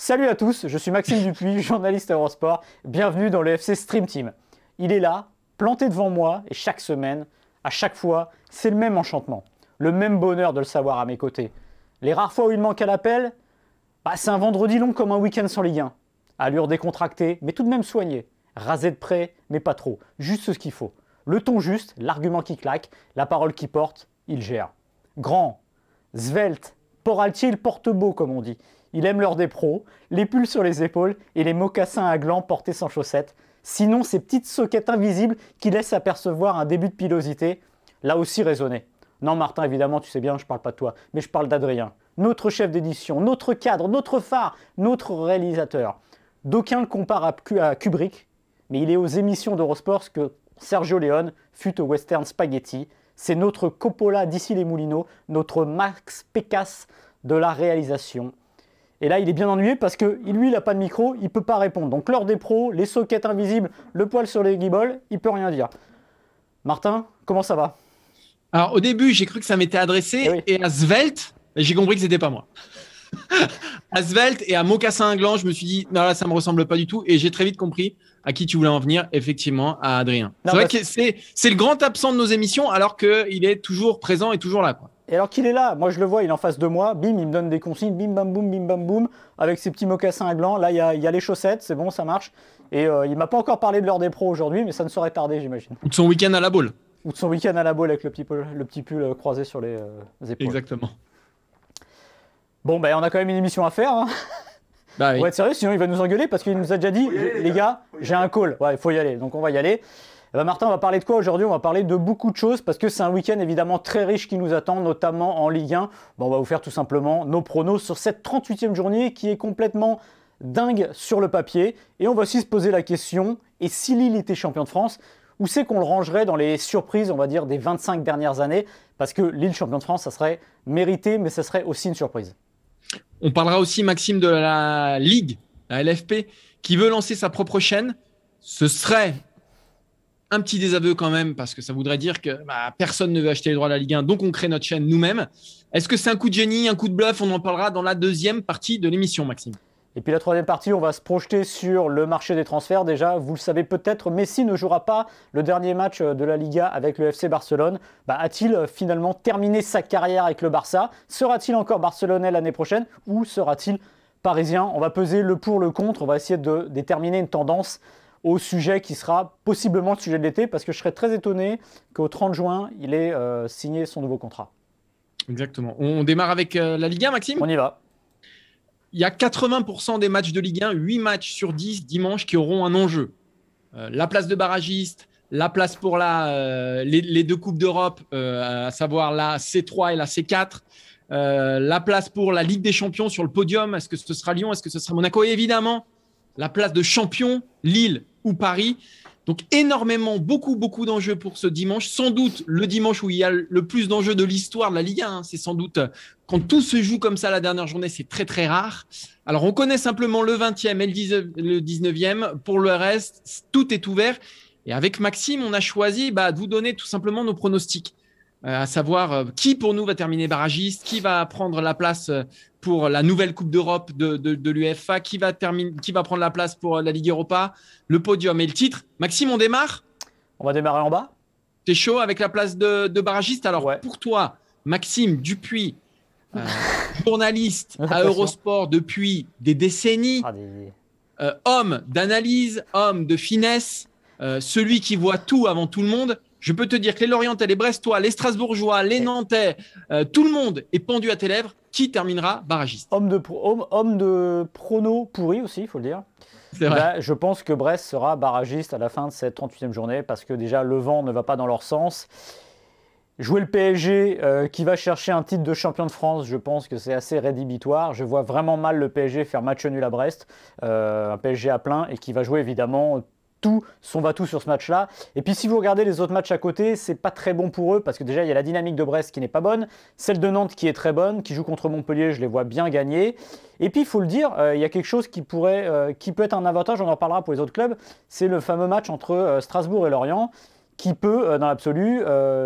Salut à tous, je suis Maxime Dupuis, journaliste à Eurosport. Bienvenue dans le FC Stream Team. Il est là, planté devant moi, et chaque semaine, à chaque fois, c'est le même enchantement. Le même bonheur de le savoir à mes côtés. Les rares fois où il manque à l'appel, c'est un vendredi long comme un week-end sans Ligue 1. Allure décontractée, mais tout de même soignée. Rasé de près, mais pas trop. Juste ce qu'il faut. Le ton juste, l'argument qui claque, la parole qui porte, il gère. Grand, svelte, port altier, il porte beau comme on dit. Il aime l'heure des pros, les pulls sur les épaules et les mocassins à glands portés sans chaussettes. Sinon, ces petites soquettes invisibles qui laissent apercevoir un début de pilosité, là aussi raisonné. Non Martin, évidemment, tu sais bien, je parle pas de toi, mais je parle d'Adrien. Notre chef d'édition, notre cadre, notre phare, notre réalisateur. D'aucuns le comparent à Kubrick, mais il est aux émissions d'Eurosport ce que Sergio Leone fut au western spaghetti. C'est notre Coppola d'ici les Moulineaux, notre Max Pécasse de la réalisation. Et là, il est bien ennuyé parce que lui, il n'a pas de micro, il ne peut pas répondre. Donc l'heure des pros, les soquettes invisibles, le poil sur les guibolles, il ne peut rien dire. Martin, comment ça va? Alors au début, j'ai cru que ça m'était adressé et à Svelte, j'ai compris que c'était pas moi. À Svelte et à Mocassin à gland, je me suis dit non là ça me ressemble pas du tout et j'ai très vite compris à qui tu voulais en venir, effectivement à Adrien. C'est vrai que c'est le grand absent de nos émissions alors qu'il est toujours présent et toujours là, quoi. Et alors qu'il est là, moi je le vois, il est en face de moi, bim, il me donne des consignes, bim bam boum, avec ses petits mocassins à gland. Là il y a les chaussettes, c'est bon, ça marche. Et il m'a pas encore parlé de l'heure des pros aujourd'hui, mais ça ne saurait tarder, j'imagine. Ou de son week-end à la boule. Ou de son week-end à la boule avec le petit pull croisé sur les épaules. Exactement. Bon, on a quand même une émission à faire. Hein. Bah oui. On va être sérieux, sinon il va nous engueuler parce qu'il nous a déjà dit, les gars, j'ai un call. Ouais, il faut y aller, donc on va y aller. Martin, on va parler de quoi aujourd'hui? On va parler de beaucoup de choses parce que c'est un week-end évidemment très riche qui nous attend, notamment en Ligue 1. On va vous faire tout simplement nos pronos sur cette 38e journée qui est complètement dingue sur le papier. Et on va aussi se poser la question, et si Lille était champion de France, où c'est qu'on le rangerait dans les surprises, on va dire, des 25 dernières années? Parce que Lille champion de France, ça serait mérité, mais ça serait aussi une surprise. On parlera aussi, Maxime, de la Ligue, la LFP, qui veut lancer sa propre chaîne. Ce serait un petit désaveu quand même, parce que ça voudrait dire que personne ne veut acheter les droits de la Ligue 1, donc on crée notre chaîne nous-mêmes. Est-ce que c'est un coup de génie, un coup de bluff? On en parlera dans la deuxième partie de l'émission, Maxime. Et puis la troisième partie, on va se projeter sur le marché des transferts. Déjà, vous le savez peut-être, Messi ne jouera pas le dernier match de la Liga avec le FC Barcelone. A-t-il finalement terminé sa carrière avec le Barça? Sera-t-il encore barcelonais l'année prochaine ou sera-t-il parisien? On va peser le pour, le contre. On va essayer de déterminer une tendance au sujet qui sera possiblement le sujet de l'été, parce que je serais très étonné qu'au 30 juin, il ait signé son nouveau contrat. Exactement. On démarre avec la Ligue 1, Maxime? On y va. Il y a 80% des matchs de Ligue 1, 8 matchs sur 10 dimanche qui auront un enjeu. La place de barragiste, la place pour les deux Coupes d'Europe, à savoir la C3 et la C4, la place pour la Ligue des Champions sur le podium, est-ce que ce sera Lyon, est-ce que ce sera Monaco? Et évidemment, la place de champion, Lille ou Paris. Donc énormément, beaucoup d'enjeux pour ce dimanche. Sans doute le dimanche où il y a le plus d'enjeux de l'histoire de la Ligue 1. C'est sans doute, quand tout se joue comme ça la dernière journée, c'est très très rare. Alors on connaît simplement le 20e et le 19e. Pour le reste, tout est ouvert. Et avec Maxime, on a choisi de vous donner tout simplement nos pronostics. À savoir qui pour nous va terminer barragiste, qui va prendre la place pour la nouvelle Coupe d'Europe de l'UEFA, qui va prendre la place pour la Ligue Europa, le podium et le titre. Maxime, on démarre? On va démarrer en bas. T'es chaud avec la place de barragiste? Alors ouais. Pour toi, Maxime Dupuis, journaliste à Eurosport depuis des décennies, homme d'analyse, homme de finesse, celui qui voit tout avant tout le monde. Je peux te dire que les Lorientais, les Brestois, les Strasbourgeois, les Nantais, tout le monde est pendu à tes lèvres. Qui terminera barragiste? Homme de prono pourri aussi, il faut le dire. C'est vrai. Je pense que Brest sera barragiste à la fin de cette 38e journée parce que déjà le vent ne va pas dans leur sens. Jouer le PSG qui va chercher un titre de champion de France, je pense que c'est assez rédhibitoire. Je vois vraiment mal le PSG faire match nul à Brest, un PSG à plein et qui va jouer évidemment tout son va-tout sur ce match-là. Et puis si vous regardez les autres matchs à côté, c'est pas très bon pour eux parce que déjà il y a la dynamique de Brest qui n'est pas bonne, celle de Nantes qui est très bonne, qui joue contre Montpellier, je les vois bien gagner. Et puis il faut le dire, il y a quelque chose qui peut être un avantage, on en reparlera pour les autres clubs, c'est le fameux match entre Strasbourg et Lorient qui peut, dans l'absolu,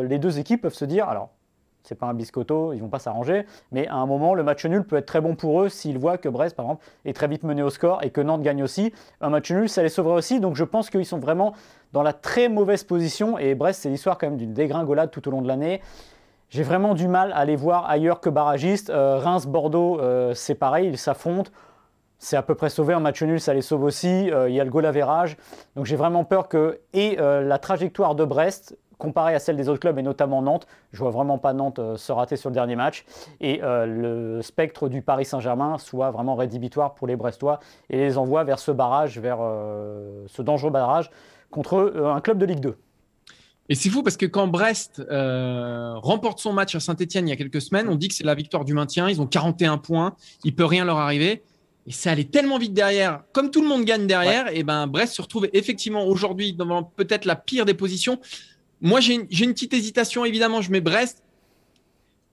les deux équipes peuvent se dire, alors c'est pas un biscotto, ils vont pas s'arranger, mais à un moment, le match nul peut être très bon pour eux s'ils voient que Brest, par exemple, est très vite mené au score et que Nantes gagne aussi. Un match nul, ça les sauverait aussi, donc je pense qu'ils sont vraiment dans la très mauvaise position, et Brest, c'est l'histoire quand même d'une dégringolade tout au long de l'année. J'ai vraiment du mal à les voir ailleurs que barragistes. Reims-Bordeaux, c'est pareil, ils s'affrontent. C'est à peu près sauvé, un match nul, ça les sauve aussi. Il y a le goal average. Donc j'ai vraiment peur que la trajectoire de Brest, comparée à celle des autres clubs, et notamment Nantes, je ne vois vraiment pas Nantes se rater sur le dernier match, et le spectre du Paris Saint-Germain soit vraiment rédhibitoire pour les Brestois et les envoie vers ce barrage, vers ce dangereux barrage contre un club de Ligue 2. Et c'est fou parce que quand Brest remporte son match à Saint-Etienne il y a quelques semaines, on dit que c'est la victoire du maintien. Ils ont 41 points, il ne peut rien leur arriver. Et ça allait tellement vite derrière. Comme tout le monde gagne derrière, et ben Brest se retrouve effectivement aujourd'hui dans peut-être la pire des positions. Moi, j'ai une petite hésitation. Évidemment, je mets Brest.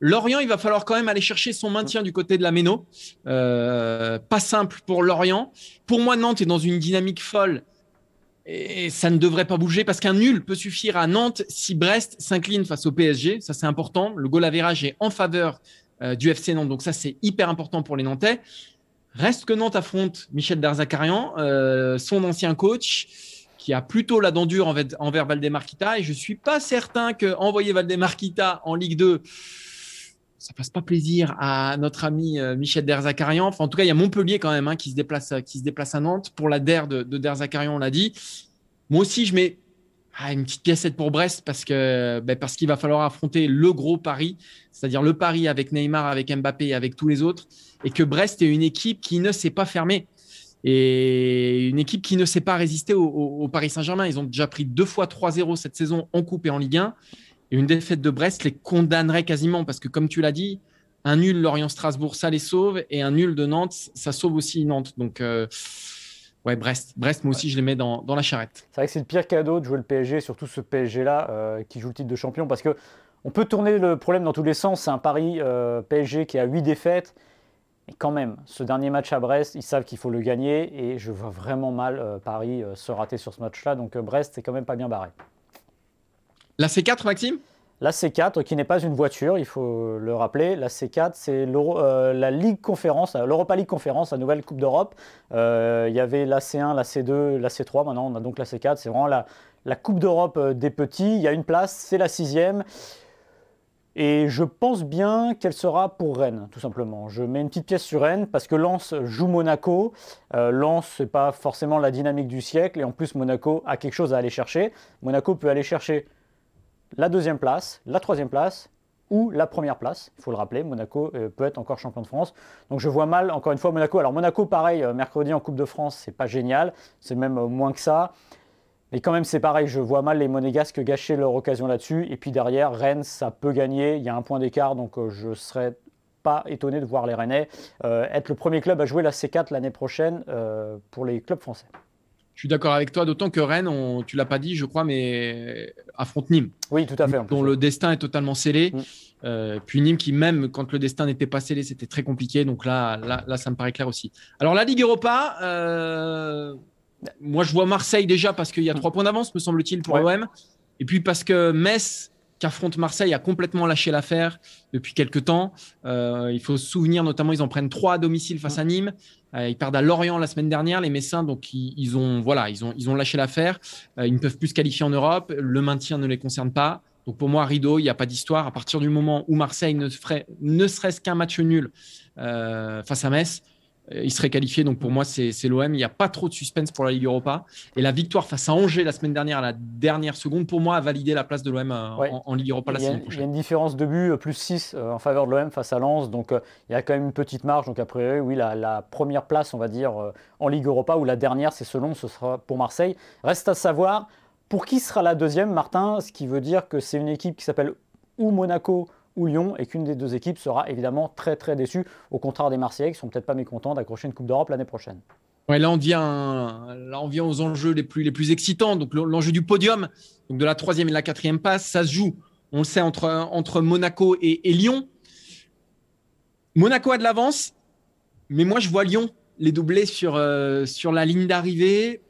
Lorient, il va falloir quand même aller chercher son maintien du côté de la Méno. Pas simple pour Lorient. Pour moi, Nantes est dans une dynamique folle. Et ça ne devrait pas bouger parce qu'un nul peut suffire à Nantes si Brest s'incline face au PSG. Ça, c'est important. Le goal average est en faveur du FC Nantes. Donc ça, c'est hyper important pour les Nantais. Reste que Nantes affronte Michel Derzakarian, son ancien coach, qui a plutôt la dent dure envers Valdemar Kita. Et je ne suis pas certain qu'envoyer Valdemar Kita en Ligue 2, ça ne fasse pas plaisir à notre ami Michel Derzakarian. Enfin, en tout cas, il y a Montpellier quand même qui se déplace à Nantes. Pour la DER de Derzakarian, on l'a dit. Moi aussi, je mets une petite piècette pour Brest parce qu'il va falloir affronter le gros Paris, c'est-à-dire le Paris avec Neymar, avec Mbappé et avec tous les autres. Et que Brest est une équipe qui ne s'est pas fermée et une équipe qui ne s'est pas résister au Paris Saint-Germain. Ils ont déjà pris 2 fois 3-0 cette saison en Coupe et en Ligue 1. Et une défaite de Brest les condamnerait quasiment parce que, comme tu l'as dit, un nul Lorient-Strasbourg, ça les sauve, et un nul de Nantes, ça sauve aussi Nantes. Donc, Brest, moi aussi, je les mets dans la charrette. C'est vrai que c'est le pire cadeau de jouer le PSG, surtout ce PSG-là qui joue le titre de champion, parce qu'on peut tourner le problème dans tous les sens. C'est un Paris PSG qui a 8 défaites. Et quand même, ce dernier match à Brest, ils savent qu'il faut le gagner, et je vois vraiment mal Paris se rater sur ce match-là. Donc Brest, c'est quand même pas bien barré. La C4, Maxime ? La C4, qui n'est pas une voiture, il faut le rappeler. La C4, c'est la Ligue Conférence, l'Europa League Conférence, la nouvelle Coupe d'Europe. Il y avait la C1, la C2, la C3. Maintenant, on a donc la C4. C'est vraiment la Coupe d'Europe des petits. Il y a une place, c'est la 6e. Et je pense bien qu'elle sera pour Rennes, tout simplement. Je mets une petite pièce sur Rennes parce que Lens joue Monaco. Lens, ce n'est pas forcément la dynamique du siècle. Et en plus, Monaco a quelque chose à aller chercher. Monaco peut aller chercher la 2e place, la 3e place ou la 1re place. Il faut le rappeler, Monaco peut être encore champion de France. Donc je vois mal, encore une fois, Monaco. Alors Monaco, pareil, mercredi en Coupe de France, c'est pas génial. C'est même moins que ça. Mais quand même, c'est pareil, je vois mal les Monégasques gâcher leur occasion là-dessus. Et puis derrière, Rennes, ça peut gagner. Il y a un point d'écart, donc je ne serais pas étonné de voir les Rennais être le premier club à jouer la C4 l'année prochaine pour les clubs français. Je suis d'accord avec toi, d'autant que Rennes, tu ne l'as pas dit, je crois, mais affronte Nîmes. Oui, tout à fait. Dont le destin est totalement scellé. Puis Nîmes, qui même quand le destin n'était pas scellé, c'était très compliqué. Donc là, ça me paraît clair aussi. Alors la Ligue Europa, moi je vois Marseille déjà parce qu'il y a 3 points d'avance, me semble-t-il, pour l'OM. Et puis parce que Metz, qui affronte Marseille, a complètement lâché l'affaire depuis quelques temps. Il faut se souvenir, notamment, ils en prennent 3 à domicile face à Nîmes. Ils perdent à Lorient la semaine dernière, les Messins, donc ils ont lâché l'affaire. Ils ne peuvent plus se qualifier en Europe. Le maintien ne les concerne pas. Donc pour moi, rideau, il n'y a pas d'histoire. À partir du moment où Marseille ne serait-ce qu'un match nul face à Metz, il serait qualifié. Donc pour moi, c'est l'OM. Il n'y a pas trop de suspense pour la Ligue Europa. Et la victoire face à Angers la semaine dernière, à la dernière seconde, pour moi, a validé la place de l'OM en Ligue Europa la saison prochaine. Il y a une différence de but, plus 6 en faveur de l'OM face à Lens. Donc il y a quand même une petite marge. Donc après, oui, la première place, on va dire, en Ligue Europa, ou la dernière, c'est selon, ce sera pour Marseille. Reste à savoir pour qui sera la deuxième, Martin, ce qui veut dire que c'est une équipe qui s'appelle ou Monaco ou Lyon, et qu'une des deux équipes sera évidemment très très déçue, au contraire des Marseillais qui ne sont peut-être pas mécontents d'accrocher une Coupe d'Europe l'année prochaine. Ouais, là, on vient aux enjeux les plus excitants. Donc l'enjeu du podium, donc de la 3e et de la 4e passe, ça se joue, on le sait, entre Monaco et Lyon. Monaco a de l'avance, mais moi je vois Lyon les doubler sur la ligne d'arrivée.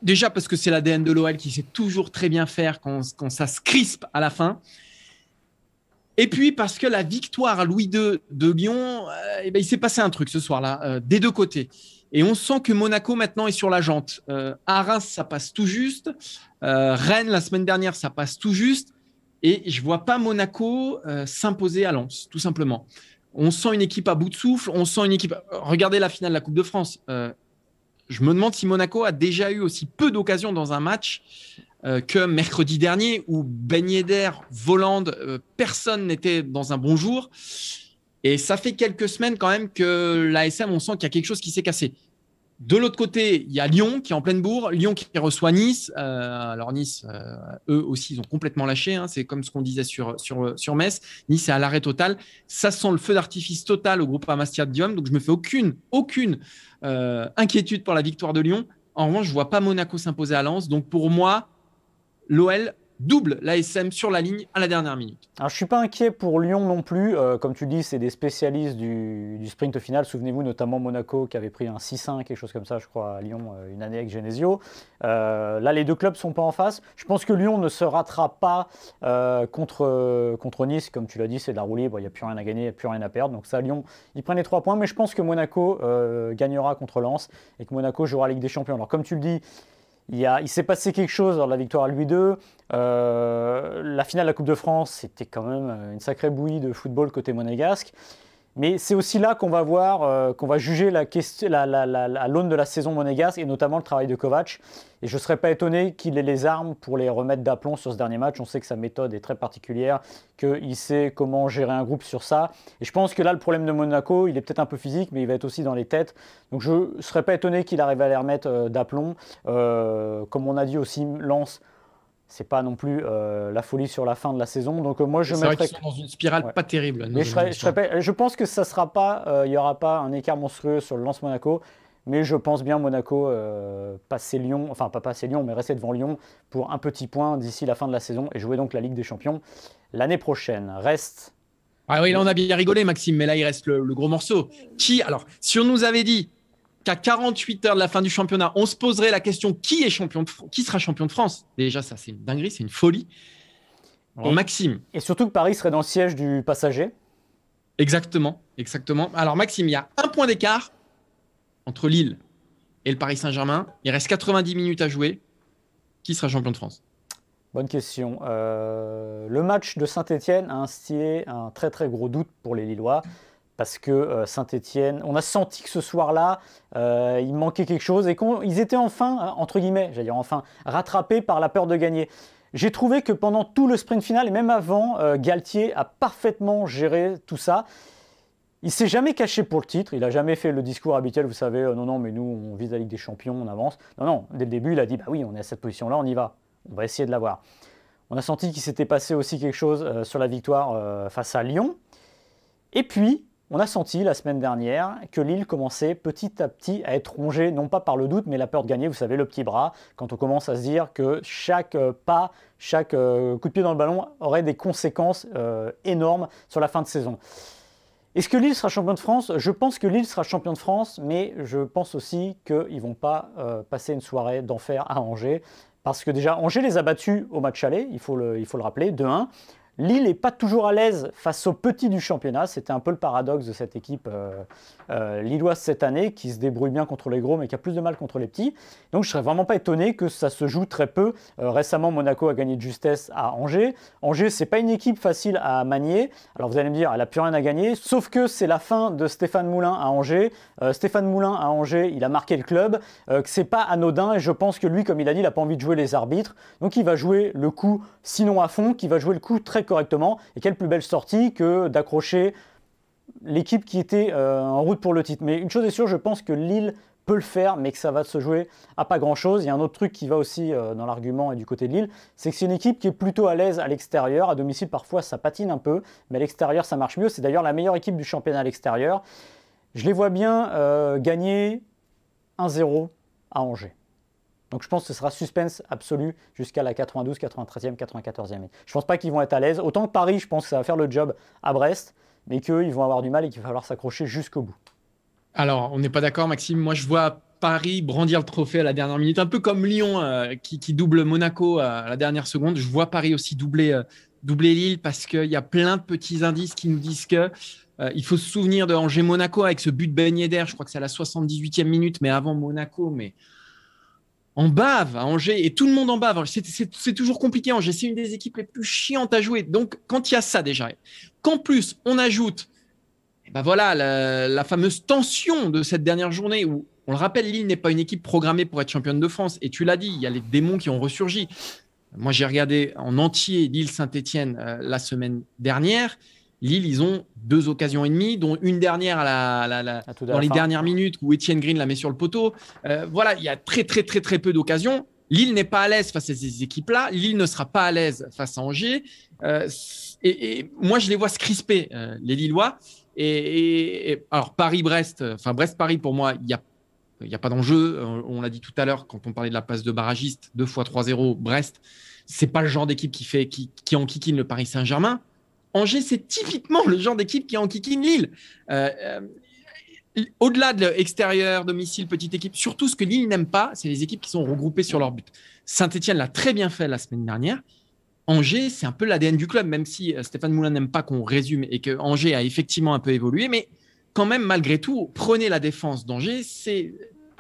Déjà parce que c'est l'ADN de l'OL qui sait toujours très bien faire quand ça se crispe à la fin. Et puis, parce que la victoire Louis II de Lyon, il s'est passé un truc ce soir-là, des deux côtés. Et on sent que Monaco, maintenant, est sur la jante. À Reims, ça passe tout juste. Rennes, la semaine dernière, ça passe tout juste. Et je ne vois pas Monaco s'imposer à Lens, tout simplement. On sent une équipe à bout de souffle. On sent une équipe… Regardez la finale de la Coupe de France. Je me demande si Monaco a déjà eu aussi peu d'occasions dans un match que mercredi dernier, où Ben Yedder, Voland, personne n'était dans un bon jour. Et ça fait quelques semaines quand même que l'ASM, on sent qu'il y a quelque chose qui s'est cassé. De l'autre côté, il y a Lyon qui est en pleine bourre, Lyon qui reçoit Nice. Alors Nice, eux aussi, ils ont complètement lâché. Hein. C'est comme ce qu'on disait sur Metz. Nice est à l'arrêt total. Ça sent le feu d'artifice total au groupe Stadium. Donc je me fais aucune inquiétude pour la victoire de Lyon. En revanche, je ne vois pas Monaco s'imposer à Lens. Donc pour moi, l'OL double l'ASM sur la ligne à la dernière minute. Alors, je ne suis pas inquiet pour Lyon non plus. Comme tu dis, c'est des spécialistes du sprint final. Souvenez-vous notamment Monaco qui avait pris un 6-1, quelque chose comme ça, je crois, à Lyon, une année avec Genesio. Là, les deux clubs ne sont pas en face. Je pense que Lyon ne se ratera pas contre Nice. Comme tu l'as dit, c'est de la roue libre. Il n'y a plus rien à gagner, il n'y a plus rien à perdre. Donc ça, Lyon, ils prennent les 3 points. Mais je pense que Monaco gagnera contre Lens et que Monaco jouera la Ligue des Champions. Alors, comme tu le dis, il s'est passé quelque chose lors de la victoire à Louis II. La finale de la Coupe de France, c'était quand même une sacrée bouillie de football côté monégasque. Mais c'est aussi là qu'on va voir, qu'on va juger la l'aune de la saison monégasque et notamment le travail de Kovac. Et je ne serais pas étonné qu'il ait les armes pour les remettre d'aplomb sur ce dernier match. On sait que sa méthode est très particulière, qu'il sait comment gérer un groupe sur ça. Et je pense que là, le problème de Monaco, il est peut-être un peu physique, mais il va être aussi dans les têtes. Donc je ne serais pas étonné qu'il arrive à les remettre d'aplomb. Comme on a dit aussi, Lens, c'est pas non plus la folie sur la fin de la saison. Donc moi, je mettrais… vrai qu'ils sont dans une spirale pas terrible. Mais je pense que ça sera pas, il n'y aura pas un écart monstrueux sur le Lens Monaco. Mais je pense bien Monaco passer Lyon, enfin pas passer Lyon, mais rester devant Lyon pour un petit point d'ici la fin de la saison et jouer donc la Ligue des Champions l'année prochaine. Reste… Ah oui, là on a bien rigolé Maxime, mais là il reste le gros morceau. Alors, si on nous avait dit qu'à 48 heures de la fin du championnat, on se poserait la question qui sera champion de France? Déjà, ça c'est une dinguerie, c'est une folie. Alors, Maxime. Et surtout que Paris serait dans le siège du passager. Exactement. Alors Maxime, il y a un point d'écart entre Lille et le Paris Saint-Germain. Il reste 90 minutes à jouer. Qui sera champion de France? Bonne question. Le match de Saint-Etienne a instillé un très très gros doute pour les Lillois. Parce que Saint-Etienne, on a senti que ce soir-là, il manquait quelque chose et qu'ils étaient enfin, entre guillemets, j'allais dire enfin, rattrapés par la peur de gagner. J'ai trouvé que pendant tout le sprint final et même avant, Galtier a parfaitement géré tout ça. Il ne s'est jamais caché pour le titre, il n'a jamais fait le discours habituel, vous savez, non, mais nous, on vise la Ligue des Champions, on avance. Non, dès le début, il a dit, bah oui, on est à cette position-là, on y va, on va essayer de l'avoir. On a senti qu'il s'était passé aussi quelque chose sur la victoire face à Lyon. Et puis, on a senti la semaine dernière que Lille commençait petit à petit à être rongée, non pas par le doute, mais la peur de gagner, vous savez, le petit bras, quand on commence à se dire que chaque pas, chaque coup de pied dans le ballon aurait des conséquences énormes sur la fin de saison. Est-ce que Lille sera champion de France? Je pense que Lille sera champion de France, mais je pense aussi qu'ils ne vont pas passer une soirée d'enfer à Angers, parce que déjà, Angers les a battus au match aller, il faut le rappeler, 2-1. Lille n'est pas toujours à l'aise face aux petits du championnat. C'était un peu le paradoxe de cette équipe lilloise cette année, qui se débrouille bien contre les gros, mais qui a plus de mal contre les petits. Donc je ne serais vraiment pas étonné que ça se joue très peu. Récemment, Monaco a gagné de justesse à Angers. Angers, ce n'est pas une équipe facile à manier. Alors vous allez me dire, elle n'a plus rien à gagner, sauf que c'est la fin de Stéphane Moulin à Angers. Stéphane Moulin à Angers, il a marqué le club, que ce n'est pas anodin, et je pense que lui, comme il a dit, il n'a pas envie de jouer les arbitres. Donc il va jouer le coup, sinon à fond, qui va jouer le coup très correctement. Et quelle plus belle sortie que d'accrocher l'équipe qui était en route pour le titre. Mais une chose est sûre, je pense que Lille peut le faire, mais que ça va se jouer à pas grand-chose. Il y a un autre truc qui va aussi dans l'argument et du côté de Lille, c'est que c'est une équipe qui est plutôt à l'aise à l'extérieur. À domicile, parfois, ça patine un peu, mais à l'extérieur, ça marche mieux. C'est d'ailleurs la meilleure équipe du championnat à l'extérieur. Je les vois bien gagner 1-0 à Angers. Donc je pense que ce sera suspense absolu jusqu'à la 92, 93e, 94e. Je ne pense pas qu'ils vont être à l'aise. Autant que Paris, je pense que ça va faire le job à Brest, mais qu'eux, ils vont avoir du mal et qu'il va falloir s'accrocher jusqu'au bout. Alors, on n'est pas d'accord, Maxime. Moi, je vois Paris brandir le trophée à la dernière minute, un peu comme Lyon qui double Monaco à la dernière seconde. Je vois Paris aussi doubler doubler Lille parce qu'il y a plein de petits indices qui nous disent que il faut se souvenir de Angers-Monaco avec ce but de Ben Yedder, je crois que c'est à la 78e minute, mais avant Monaco, mais en bave à Angers, et tout le monde en bave. C'est toujours compliqué, Angers, c'est une des équipes les plus chiantes à jouer. Donc, quand il y a ça déjà, qu'en plus, on ajoute ben voilà, la fameuse tension de cette dernière journée où, on le rappelle, Lille n'est pas une équipe programmée pour être championne de France. Et tu l'as dit, il y a les démons qui ont ressurgi. Moi, j'ai regardé en entier Lille-Saint-Etienne la semaine dernière. Lille, ils ont 2 occasions et demie, dont une dernière dans les dernières minutes où Étienne Green la met sur le poteau. Voilà, il y a très, très, très, très peu d'occasions. Lille n'est pas à l'aise face à ces équipes-là. Lille ne sera pas à l'aise face à Angers. Et moi, je les vois se crisper, les Lillois. Et alors, Paris-Brest, enfin Brest-Paris, pour moi, il n'y a pas d'enjeu. On l'a dit tout à l'heure quand on parlait de la place de barragiste, 2 fois 3-0, Brest, c'est pas le genre d'équipe qui enquiquine le Paris Saint-Germain. Angers, c'est typiquement le genre d'équipe qui enquiquine Lille. Au-delà de l'extérieur, domicile, petite équipe, surtout ce que Lille n'aime pas, c'est les équipes qui sont regroupées sur leur but. Saint-Etienne l'a très bien fait la semaine dernière. Angers, c'est un peu l'ADN du club, même si Stéphane Moulin n'aime pas qu'on résume et que Angers a effectivement un peu évolué. Mais quand même, malgré tout, prenez la défense d'Angers.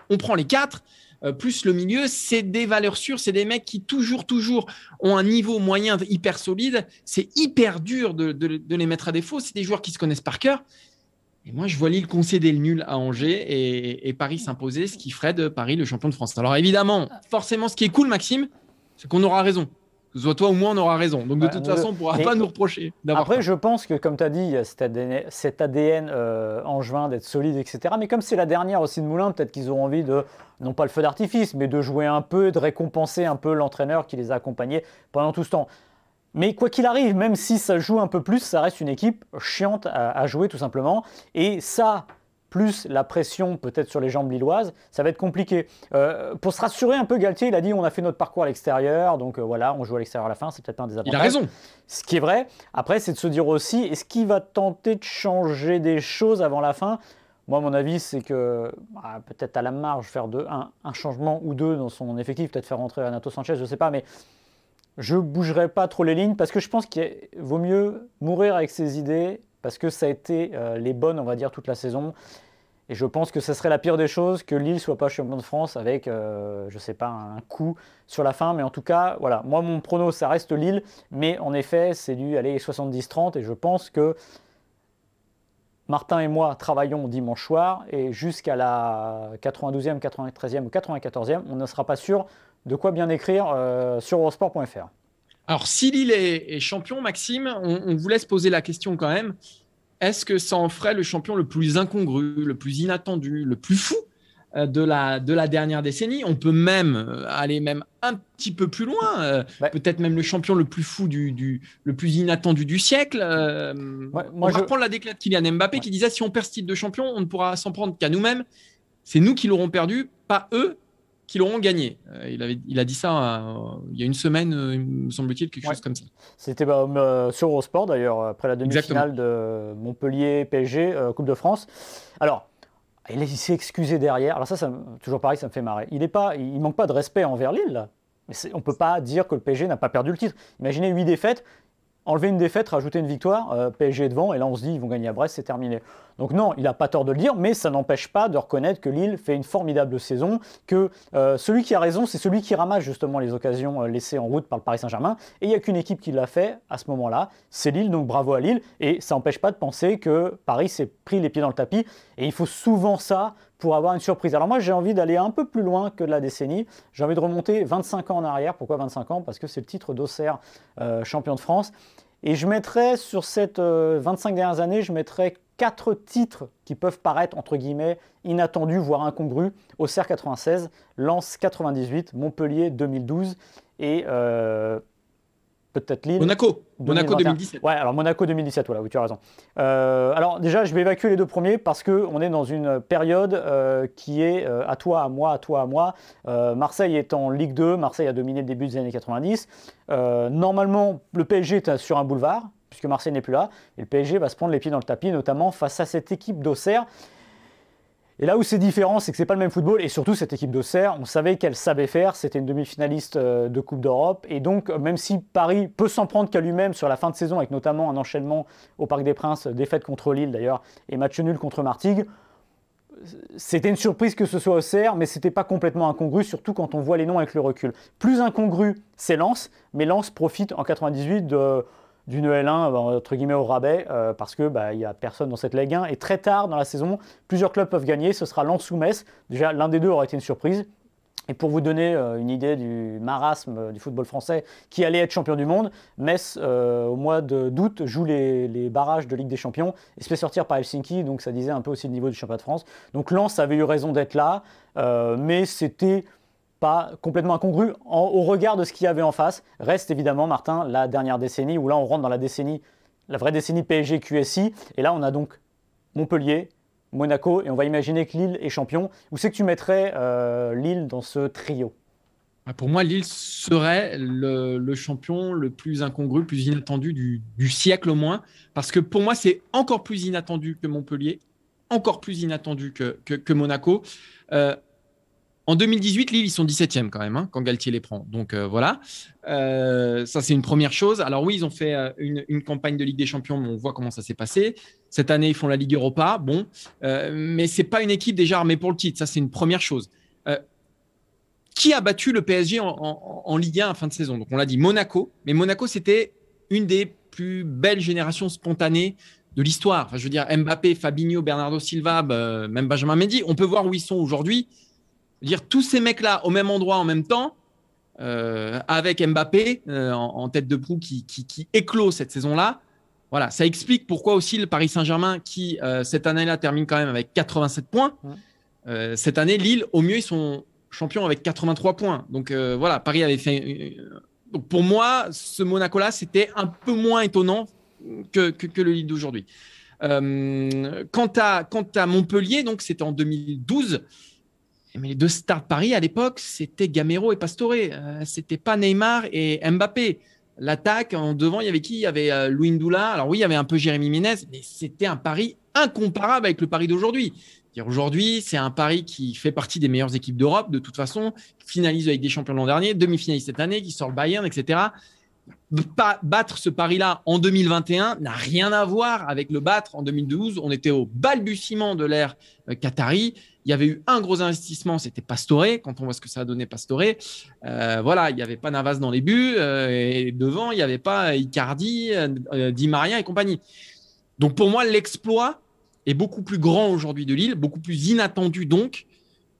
On prend les 4, plus le milieu. C'est des valeurs sûres. C'est des mecs qui toujours ont un niveau moyen hyper solide. C'est hyper dur de les mettre à défaut. C'est des joueurs qui se connaissent par cœur. Et moi, je vois Lille concéder le nul à Angers et Paris s'imposer, ce qui ferait de Paris le champion de France. Alors évidemment, forcément, ce qui est cool, Maxime, c'est qu'on aura raison. Que ce soit toi ou moi, on aura raison. Donc, de toute façon, on ne pourra pas nous reprocher d'avoir. Après, je pense que, comme tu as dit, il y a cet ADN angevin d'être solide, etc. Mais comme c'est la dernière aussi de Moulin, peut-être qu'ils auront envie de, non pas le feu d'artifice, mais de jouer un peu, de récompenser un peu l'entraîneur qui les a accompagnés pendant tout ce temps. Mais quoi qu'il arrive, même si ça joue un peu plus, ça reste une équipe chiante à jouer, tout simplement. Et ça, plus la pression peut-être sur les jambes lilloises, ça va être compliqué. Pour se rassurer un peu, Galtier, il a dit on a fait notre parcours à l'extérieur, donc voilà, on joue à l'extérieur à la fin, c'est peut-être un des avantages. Il a raison. Ce qui est vrai. Après, c'est de se dire aussi, est-ce qu'il va tenter de changer des choses avant la fin ? Moi, mon avis, c'est que peut-être à la marge, faire un changement ou 2 dans son effectif, peut-être faire rentrer Renato Sanchez, je ne sais pas, mais je ne bougerai pas trop les lignes parce que je pense qu'il vaut mieux mourir avec ses idées parce que ça a été les bonnes, on va dire, toute la saison. Et je pense que ce serait la pire des choses que Lille ne soit pas champion de France avec, je ne sais pas, un coup sur la fin. Mais en tout cas, voilà, moi, mon prono, ça reste Lille. Mais en effet, c'est du 70-30. Et je pense que Martin et moi travaillons dimanche soir. Et jusqu'à la 92e, 93e ou 94e, on ne sera pas sûr de quoi bien écrire sur Eurosport.fr. Alors, si Lille est champion, Maxime, on vous laisse poser la question quand même. Est-ce que ça en ferait le champion le plus incongru, le plus inattendu, le plus fou de la dernière décennie? On peut même aller même un petit peu plus loin, peut-être même le champion le plus fou, le plus inattendu du siècle. On va reprendre la déclaration de Kylian Mbappé qui disait si on perd ce titre de champion, on ne pourra s'en prendre qu'à nous-mêmes. C'est nous qui l'aurons perdu, pas eux qui l'auront gagné. Il a dit ça il y a une semaine, il me semble-t-il, quelque chose comme ça. C'était sur Eurosport d'ailleurs, après la demi-finale de Montpellier-PSG, Coupe de France. Alors, il s'est excusé derrière. Alors ça, toujours pareil, ça me fait marrer. Il manque pas de respect envers Lille, là. Mais on ne peut pas dire que le PSG n'a pas perdu le titre. Imaginez 8 défaites. Enlever une défaite, rajouter une victoire, PSG est devant, et là on se dit ils vont gagner à Brest, c'est terminé. Donc non, il n'a pas tort de le dire, mais ça n'empêche pas de reconnaître que Lille fait une formidable saison, que celui qui a raison, c'est celui qui ramasse justement les occasions laissées en route par le Paris Saint-Germain, et il n'y a qu'une équipe qui l'a fait à ce moment-là, c'est Lille, donc bravo à Lille, et ça n'empêche pas de penser que Paris s'est pris les pieds dans le tapis, et il faut souvent ça pour avoir une surprise. Alors moi j'ai envie d'aller un peu plus loin que de la décennie, j'ai envie de remonter 25 ans en arrière. Pourquoi 25 ans? Parce que c'est le titre d'Auxerre champion de France. Et je mettrais sur cette 25 dernières années, je mettrais 4 titres qui peuvent paraître entre guillemets inattendus, voire incongrus. Auxerre 96, Lens 98, Montpellier 2012 et peut-être Lille. Monaco 2017. Ouais, alors Monaco 2017, voilà, oui, tu as raison. Alors déjà, je vais évacuer les 2 premiers parce qu'on est dans une période qui est à toi, à moi, à toi, à moi. Marseille est en Ligue 2, Marseille a dominé le début des années 90. Normalement, le PSG est sur un boulevard, puisque Marseille n'est plus là, et le PSG va se prendre les pieds dans le tapis, notamment face à cette équipe d'Auxerre. Et là où c'est différent, c'est que c'est pas le même football, et surtout cette équipe d'Auxerre, on savait qu'elle savait faire, c'était une demi-finaliste de Coupe d'Europe, et donc même si Paris peut s'en prendre qu'à lui-même sur la fin de saison, avec notamment un enchaînement au Parc des Princes, défaite contre Lille d'ailleurs, et match nul contre Martigues, c'était une surprise que ce soit Auxerre, mais c'était pas complètement incongru, surtout quand on voit les noms avec le recul. Plus incongru, c'est Lens, mais Lens profite en 98 d'une L1 entre guillemets au rabais parce que il y a personne dans cette Ligue 1 et très tard dans la saison, plusieurs clubs peuvent gagner. Ce sera Lens ou Metz. Déjà, l'un des deux aurait été une surprise. Et pour vous donner une idée du marasme du football français qui allait être champion du monde, Metz, au mois d'août, joue les barrages de Ligue des Champions et se fait sortir par Helsinki, donc ça disait un peu aussi le niveau du championnat de France. Donc Lens avait eu raison d'être là, mais c'était pas complètement incongru au regard de ce qu'il y avait en face. Reste évidemment, Martin, la dernière décennie, où là on rentre dans la vraie décennie PSG-QSI, et là on a donc Montpellier, Monaco, et on va imaginer que Lille est champion. Où c'est que tu mettrais Lille dans ce trio? Pour moi, Lille serait le champion le plus incongru, le plus inattendu du siècle au moins, parce que pour moi, c'est encore plus inattendu que Montpellier, encore plus inattendu que Monaco. En 2018, Lille, ils sont 17e quand même, quand Galtier les prend. Donc voilà, ça c'est une première chose. Alors oui, ils ont fait une campagne de Ligue des Champions, mais on voit comment ça s'est passé. Cette année, ils font la Ligue Europa, bon, mais c'est pas une équipe déjà armée pour le titre. Ça c'est une première chose. Qui a battu le PSG en Ligue 1 à fin de saison? Donc on l'a dit, Monaco. Mais Monaco, c'était une des plus belles générations spontanées de l'histoire. Enfin, je veux dire, Mbappé, Fabinho, Bernardo Silva, même Benjamin Mendy. On peut voir où ils sont aujourd'hui. Dire tous ces mecs-là au même endroit en même temps, avec Mbappé en tête de proue qui éclot cette saison-là. Voilà, ça explique pourquoi aussi le Paris Saint-Germain, qui cette année-là termine quand même avec 87 points. Cette année, Lille, au mieux, ils sont champions avec 83 points. Donc voilà, Paris avait fait. Donc pour moi, ce Monaco-là, c'était un peu moins étonnant que le Lille d'aujourd'hui. Quant à Montpellier, donc c'était en 2012. Mais les deux stars de Paris à l'époque, c'était Gamero et Pastore. C'était pas Neymar et Mbappé. L'attaque, en devant, il y avait qui? Il y avait Louis Ndoula. Alors oui, il y avait un peu Jérémy Ménez, mais c'était un Paris incomparable avec le Paris d'aujourd'hui. Aujourd'hui, c'est un Paris qui fait partie des meilleures équipes d'Europe, de toute façon, qui finalise avec des champions l'an dernier, demi-finaliste cette année, qui sort le Bayern, etc. Battre ce Paris-là en 2021 n'a rien à voir avec le battre en 2012. On était au balbutiement de l'ère qatari. Il y avait eu un gros investissement, c'était Pastore. Quand on voit ce que ça a donné Pastore, voilà, il n'y avait pas Navas dans les buts. Et devant, il n'y avait pas Icardi, Di Maria et compagnie. Donc pour moi, l'exploit est beaucoup plus grand aujourd'hui de Lille, beaucoup plus inattendu donc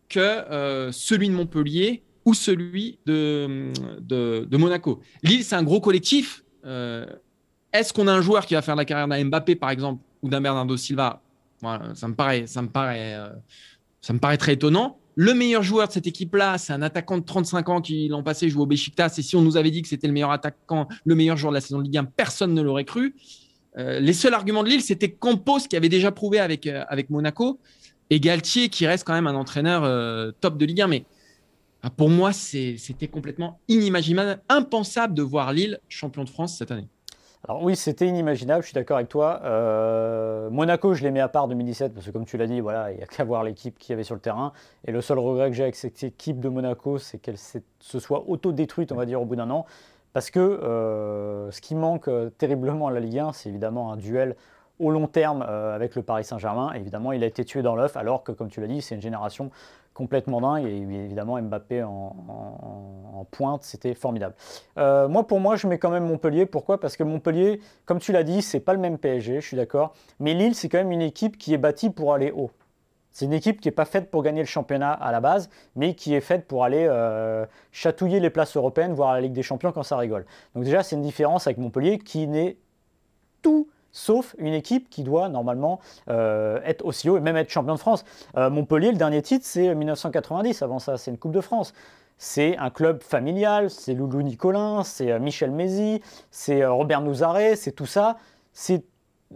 que celui de Montpellier ou celui de Monaco. Lille, c'est un gros collectif. Est-ce qu'on a un joueur qui va faire la carrière d'un Mbappé, par exemple, ou d'un Bernardo Silva? Voilà, ça me paraît très étonnant. Le meilleur joueur de cette équipe-là, c'est un attaquant de 35 ans qui, l'an passé, joue au Beşiktaş. Et si on nous avait dit que c'était le meilleur attaquant, le meilleur joueur de la saison de Ligue 1, personne ne l'aurait cru. Les seuls arguments de Lille, c'était Campos qui avait déjà prouvé avec Monaco et Galtier qui reste quand même un entraîneur top de Ligue 1. Mais pour moi, c'était complètement inimaginable, impensable de voir Lille champion de France cette année. Alors oui, c'était inimaginable, je suis d'accord avec toi. Monaco, je les mets à part 2017 parce que comme tu l'as dit, voilà, il n'y a qu'à voir l'équipe qu'il y avait sur le terrain. Et le seul regret que j'ai avec cette équipe de Monaco, c'est qu'elle se soit auto-détruite, on va dire, au bout d'un an. Parce que ce qui manque terriblement à la Ligue 1, c'est évidemment un duel au long terme avec le Paris Saint-Germain. Évidemment, il a été tué dans l'œuf, alors que, comme tu l'as dit, c'est une génération complètement dingue. Et évidemment, Mbappé en pointe, c'était formidable. Pour moi, je mets quand même Montpellier. Pourquoi? Parce que Montpellier, comme tu l'as dit, c'est pas le même PSG, je suis d'accord. Mais Lille, c'est quand même une équipe qui est bâtie pour aller haut. C'est une équipe qui n'est pas faite pour gagner le championnat à la base, mais qui est faite pour aller chatouiller les places européennes, voire la Ligue des Champions quand ça rigole. Donc déjà, c'est une différence avec Montpellier qui n'est tout sauf une équipe qui doit normalement être aussi haut et même être champion de France. Montpellier, le dernier titre, c'est 1990. Avant ça, c'est une Coupe de France. C'est un club familial, c'est Loulou Nicolin, c'est Michel Mézy, c'est Robert Nouzaret, c'est tout ça. C'est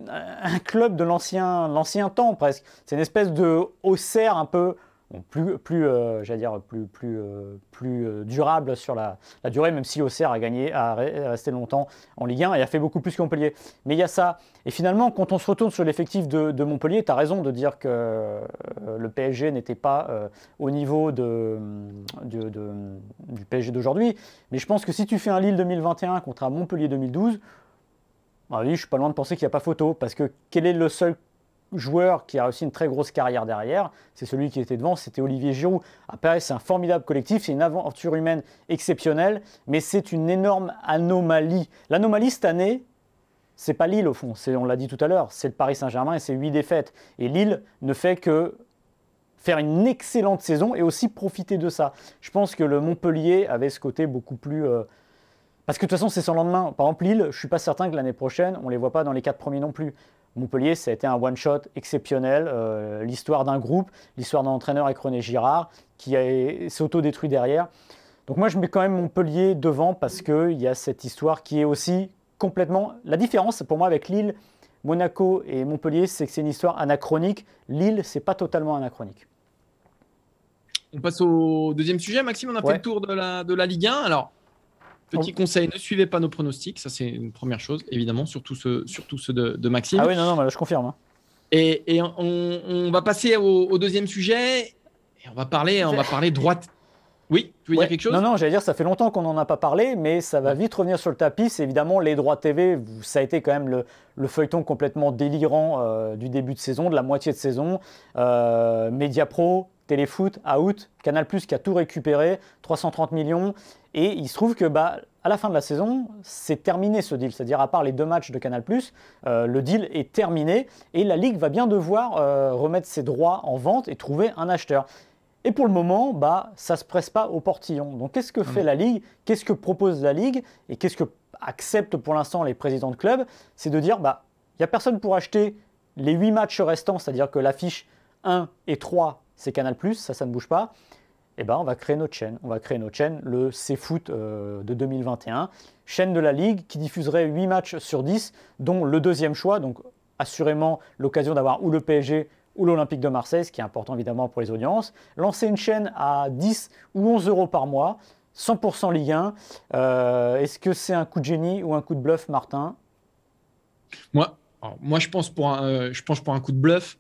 un club de l'ancien temps presque. C'est une espèce de Auxerre un peu j'allais dire, durable sur la durée, même si Auxerre est resté longtemps en Ligue 1 et a fait beaucoup plus que Montpellier. Mais il y a ça. Et finalement, quand on se retourne sur l'effectif de Montpellier, tu as raison de dire que le PSG n'était pas au niveau du PSG d'aujourd'hui. Mais je pense que si tu fais un Lille 2021 contre un Montpellier 2012, oui, je suis pas loin de penser qu'il n'y a pas photo. Parce que quel est le seul joueur qui a aussi une très grosse carrière derrière, c'est celui qui était devant, c'était Olivier Giroud. Après, c'est un formidable collectif, c'est une aventure humaine exceptionnelle, mais c'est une énorme anomalie. L'anomalie cette année, c'est pas Lille au fond, on l'a dit tout à l'heure, c'est le Paris Saint-Germain et c'est 8 défaites. Et Lille ne fait que faire une excellente saison et aussi profiter de ça. Je pense que le Montpellier avait ce côté beaucoup plus... Parce que de toute façon, c'est sans lendemain. Par exemple, Lille, je ne suis pas certain que l'année prochaine, on ne les voit pas dans les 4 premiers non plus. Montpellier, ça a été un one-shot exceptionnel. L'histoire d'un groupe, l'histoire d'un entraîneur avec René Girard, qui s'est autodétruit derrière. Donc moi, je mets quand même Montpellier devant parce qu'il y a cette histoire qui est aussi complètement... La différence pour moi avec Lille, Monaco et Montpellier, c'est que c'est une histoire anachronique. Lille, c'est pas totalement anachronique. On passe au deuxième sujet. Maxime, on a fait le tour de la Ligue 1. Alors, petit conseil, ne suivez pas nos pronostics. Ça, c'est une première chose, évidemment, surtout ceux de Maxime. Ah oui, non, je confirme. Hein. Et on va passer au deuxième sujet. Et on va parler droite. Oui, tu veux dire quelque chose? Non, j'allais dire, ça fait longtemps qu'on n'en a pas parlé, mais ça va vite revenir sur le tapis. C'est évidemment les droits TV. Ça a été quand même le feuilleton complètement délirant du début de saison, de la moitié de saison. Mediapro, Téléfoot, Out, Canal+, qui a tout récupéré, 330 millions. Et il se trouve que à la fin de la saison, c'est terminé ce deal. C'est-à-dire, à part les 2 matchs de Canal+, le deal est terminé. Et la Ligue va bien devoir remettre ses droits en vente et trouver un acheteur. Et pour le moment, ça ne se presse pas au portillon. Donc qu'est-ce que fait la Ligue? Qu'est-ce que propose la Ligue? Et qu'est-ce que acceptent pour l'instant les présidents de clubs? C'est de dire, il n'y a personne pour acheter les 8 matchs restants, c'est-à-dire que l'affiche 1 et 3, c'est Canal+, ça ne bouge pas. Et on va créer notre chaîne. On va créer notre chaîne, le CFoot de 2021. Chaîne de la Ligue qui diffuserait 8 matchs sur 10, dont le deuxième choix, donc assurément l'occasion d'avoir ou le PSG ou l'Olympique de Marseille, ce qui est important évidemment pour les audiences. Lancer une chaîne à 10 ou 11 euros par mois, 100% Ligue 1. Est-ce que c'est un coup de génie ou un coup de bluff, Martin? Moi, je pense pour un coup de bluff.